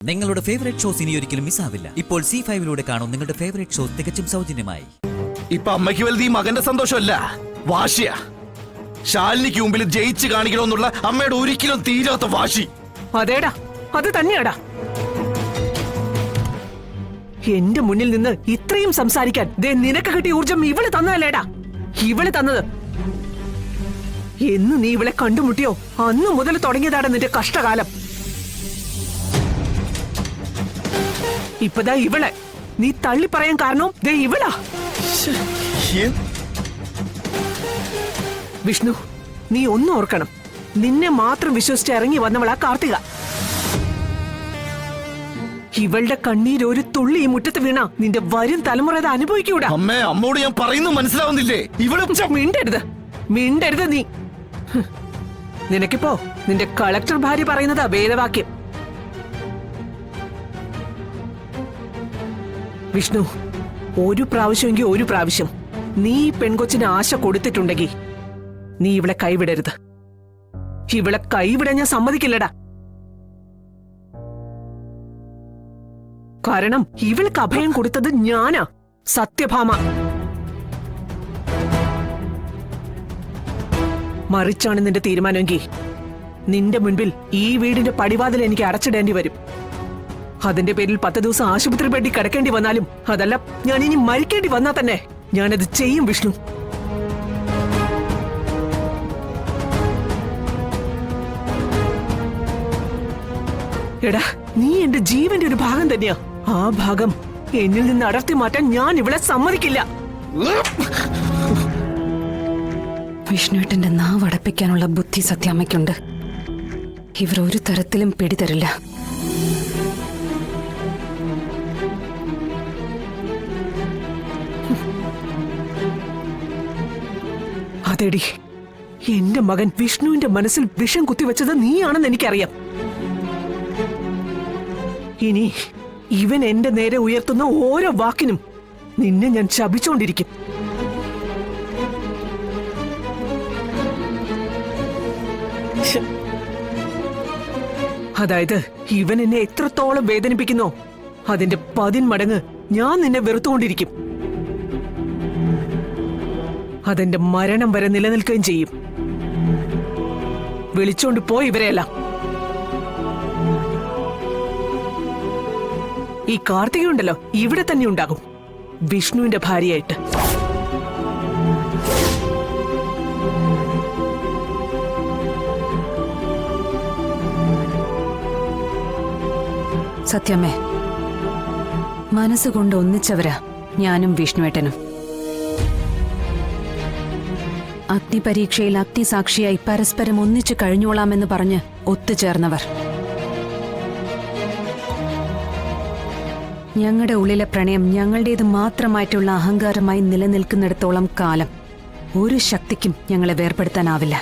നിങ്ങളുടെ favourite shows ഇനി ഒരിക്കലും മിസ്സാവില്ല. ഇപ്പോൾ C5 കാണും നിങ്ങളുടെ ഫേവറേറ്റ് ഷോസ് തികച്ചും സൗജന്യമായി. ഇപ്പൊ അമ്മയ്ക്ക് വലുത് ഈ മകന്റെ സന്തോഷമല്ല, വാശിയാ. ശാലിനിക്ക് മുമ്പിൽ ജയിച്ച് കാണിക്കണമെന്നുള്ള അമ്മയുടെ ഒരിക്കലും തീരാത്ത വാശി. അതേടാ, അത് തന്നെയാടാ. എന്റെ മുന്നിൽ നിന്ന് ഇത്രയും സംസാരിക്കാൻ നിനക്ക് കിട്ടിയ ഊർജം ഇവള് തന്നതല്ലേടാ. ഇവള് തന്നത്. എന്ന് നീ ഇവളെ കണ്ടുമുട്ടിയോ അന്ന് മുതൽ തുടങ്ങിയതാണ് നിന്റെ കഷ്ടകാലം. ഇപ്പതാ ഇവളെ നീ തള്ളി പറയാൻ കാരണവും ഇവളാ. വിഷ്ണു, നീ ഒന്നും ഓർക്കണം. നിന്നെ മാത്രം വിശ്വസിച്ച് ഇറങ്ങി വന്നവളാ കാർത്തിക. ഇവളുടെ കണ്ണീര് ഒരു തുള്ളി ഈ മുറ്റത്ത് വീണ നിന്റെ വരും തലമുറ അത് അനുഭവിക്കൂടാ. അമ്മേ, അമ്മോട് ഞാൻ പറയുന്നു മനസ്സിലാവുന്നില്ലേ? മിണ്ടരുത്, മിണ്ടരുത് നീ. നിനക്കിപ്പോ നിന്റെ കളക്ടർ ഭാര്യ പറയുന്നതാ വേദവാക്യം. വിഷ്ണു, ഒരു പ്രാവശ്യമെങ്കിൽ ഒരു പ്രാവശ്യം നീ പെൺകൊച്ചിന് ആശ കൊടുത്തിട്ടുണ്ടെങ്കിൽ നീ ഇവളെ കൈവിടരുത്. ഇവളെ കൈവിടാൻ ഞാൻ സമ്മതിക്കില്ലടാ. കാരണം ഇവൾക്ക് അഭയം കൊടുത്തത് ഞാനാ, സത്യഭാമ. മറിച്ചാണ് നിന്റെ തീരുമാനമെങ്കിൽ നിന്റെ മുൻപിൽ ഈ വീടിന്റെ പടിവാതിൽ എനിക്ക് അടച്ചിടേണ്ടി വരും. അതിന്റെ പേരിൽ 10 ദിവസം ആശുപത്രി ബെഡിൽ കിടക്കേണ്ടി വന്നാലും, അതല്ല ഞാൻ ഇനി മരിക്കേണ്ടി വന്നാൽ തന്നെ ഞാനത് ചെയ്യും വിഷ്ണു. എടാ, നീ എന്റെ ജീവന്റെ ഒരു ഭാഗം തന്നെയാ. ആ ഭാഗം എന്നിൽ നിന്ന് അടർത്തി മാറ്റാൻ ഞാൻ ഇവളെ സമ്മതിക്കില്ല. വിഷ്ണുവേട്ടന്റെ നാവ് അടപ്പിക്കാനുള്ള ബുദ്ധി സത്യാമ്മയ്ക്കുണ്ട്. ഇവർ ഒരു തരത്തിലും പിടിതരില്ല. അതെടി, എന്റെ മകൻ വിഷ്ണുവിന്റെ മനസ്സിൽ വിഷം കുത്തിവെച്ചത് നീയാണെന്ന് എനിക്കറിയാം. ഇനി ഇവൻ എന്റെ നേരെ ഉയർത്തുന്ന ഓരോ വാക്കിനും നിന്നെ ഞാൻ ശപിച്ചുകൊണ്ടിരിക്കും. അതായത് ഇവൻ എന്നെ എത്രത്തോളം വേദനിപ്പിക്കുന്നോ അതിന്റെ 10 മടങ്ങ് ഞാൻ നിന്നെ വെറുത്തുകൊണ്ടിരിക്കും. അതെന്റെ മരണം വരെ നിലനിൽക്കുകയും ചെയ്യും. വിളിച്ചോണ്ട് പോയി ഇവരെയല്ല. ഈ കാർത്തികയുണ്ടല്ലോ ഇവിടെ തന്നെ ഉണ്ടാകും, വിഷ്ണുവിന്റെ ഭാര്യയായിട്ട്. സത്യമേ, മനസ്സുകൊണ്ട് ഒന്നിച്ചവരാ ഞാനും വിഷ്ണുവേട്ടനും. അഗ്നിപരീക്ഷയിൽ അഗ്നിസാക്ഷിയായി പരസ്പരം ഒന്നിച്ചു കഴിഞ്ഞോളാമെന്ന് പറഞ്ഞ് ഒത്തുചേർന്നവർ. ഞങ്ങളുടെ ഉള്ളിലെ പ്രണയം ഞങ്ങളുടേത് മാത്രമായിട്ടുള്ള അഹങ്കാരമായി നിലനിൽക്കുന്നിടത്തോളം കാലം ഒരു ശക്തിക്കും ഞങ്ങളെ വേർപെടുത്താനാവില്ല.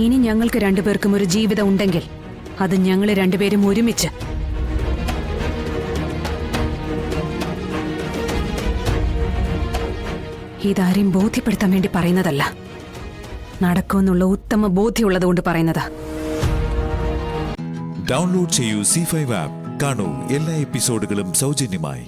ഇനി ഞങ്ങൾക്ക് രണ്ടുപേർക്കും ഒരു ജീവിതം ഉണ്ടെങ്കിൽ അത് ഞങ്ങൾ രണ്ടുപേരും ഒരുമിച്ച്. ഇതാരെയും ബോധ്യപ്പെടുത്താൻ വേണ്ടി പറയുന്നതല്ല, നടക്കുമെന്നുള്ള ഉത്തമ ബോധ്യമുള്ളതുകൊണ്ട് പറയുന്നതാ. ഡൗൺലോഡ് ചെയ്യൂ C5 ആപ്പ്. കാണൂ എല്ലാ എപ്പിസോഡുകളും സൗജന്യമായി.